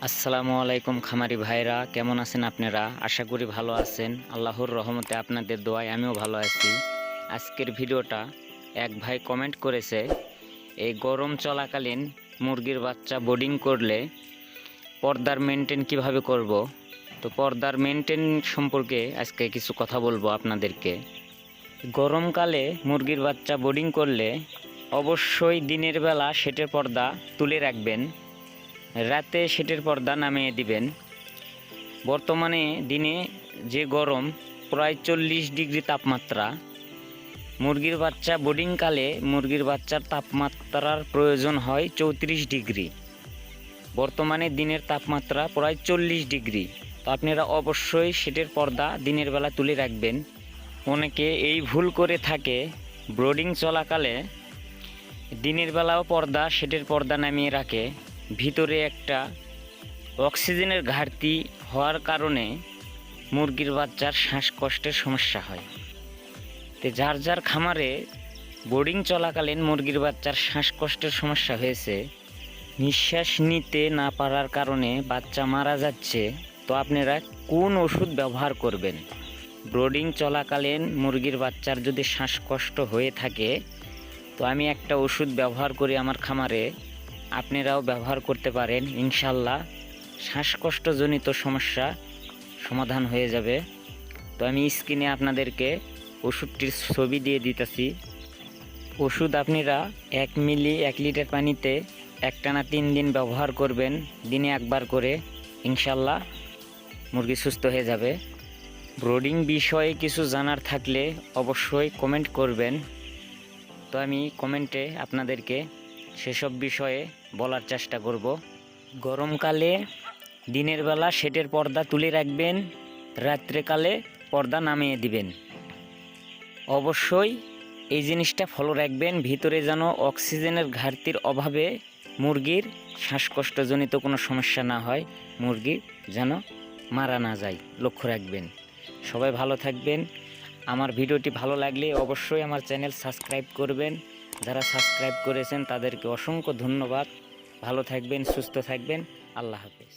আসসালামু আলাইকুম খামারি ভাইরা, কেমন আছেন আপনারা? আশা করি ভালো আছেন। আল্লাহর রহমতে আপনাদের দোয়ায় আমিও ভালো আছি। আজকের ভিডিওটা এক ভাই কমেন্ট করেছে, এই গরম চলাকালীন মুরগির বাচ্চা বোর্ডিং করলে পর্দার মেনটেন কিভাবে করব। তো পর্দার মেনটেন সম্পর্কে আজকে কিছু কথা বলবো আপনাদেরকে। গরমকালে মুরগির বাচ্চা বোর্ডিং করলে অবশ্যই দিনের বেলা শেটের পর্দা তুলে রাখবেন, রাতে শেটের পর্দা নামিয়ে দিবেন। বর্তমানে দিনে যে গরম, প্রায় 40 ডিগ্রি তাপমাত্রা, মুরগির বাচ্চা বোর্ডিংকালে মুরগির বাচ্চার তাপমাত্রার প্রয়োজন হয় 34 ডিগ্রি। বর্তমানে দিনের তাপমাত্রা প্রায় 40 ডিগ্রি। তো আপনারা অবশ্যই শেটের পর্দা দিনের বেলা তুলে রাখবেন। অনেকে এই ভুল করে থাকে, ব্রোডিং চলাকালে দিনের বেলাও শেটের পর্দা নামিয়ে রাখে। ভিতরে একটা অক্সিজেনের ঘাটতি হওয়ার কারণে মুরগির বাচ্চার শ্বাসকষ্টের সমস্যা হয়। তো যার যার খামারে বোর্ডিং চলাকালীন মুরগির বাচ্চার শ্বাসকষ্টের সমস্যা হয়েছে, নিঃশ্বাস নিতে না পারার কারণে বাচ্চা মারা যাচ্ছে, তো আপনারা কোন ওষুধ ব্যবহার করবেন? ব্রোডিং চলাকালীন মুরগির বাচ্চার যদি শ্বাসকষ্ট হয়ে থাকে, তো আমি একটা ওষুধ ব্যবহার করি আমার খামারে, আপনারাও ব্যবহার করতে পারেন। ইনশাল্লাহ শ্বাসকষ্টজনিত সমস্যা সমাধান হয়ে যাবে। তো আমি স্ক্রিনে আপনাদেরকে ওষুধটির ছবি দিয়ে দিতেছি। ওষুধ আপনারা 1 মিলি 1 লিটার পানিতে একটানা 3 দিন ব্যবহার করবেন, দিনে একবার করে। ইনশাল্লাহ মুরগি সুস্থ হয়ে যাবে। ব্রোডিং বিষয়ে কিছু জানার থাকলে অবশ্যই কমেন্ট করবেন। তো আমি কমেন্টে আপনাদেরকে সেসব বিষয়ে বলার চেষ্টা করব। গরমকালে দিনের বেলা শেটের পর্দা তুলে রাখবেন, রাত্রেকালে পর্দা নামিয়ে দিবেন। অবশ্যই এই জিনিসটা ফলো রাখবেন, ভিতরে যেন অক্সিজেনের ঘাটতির অভাবে মুরগির শ্বাসকষ্টজনিত কোনো সমস্যা না হয়, মুরগি যেন মারা না যায়, লক্ষ্য রাখবেন। সবাই ভালো থাকবেন। আমার ভিডিওটি ভালো লাগলে অবশ্যই আমার চ্যানেল সাবস্ক্রাইব করবেন। যারা সাবস্ক্রাইব করেছেন তাদেরকে অসংখ্য ধন্যবাদ। ভালো থাকবেন, সুস্থ থাকবেন। আল্লাহ হাফেজ।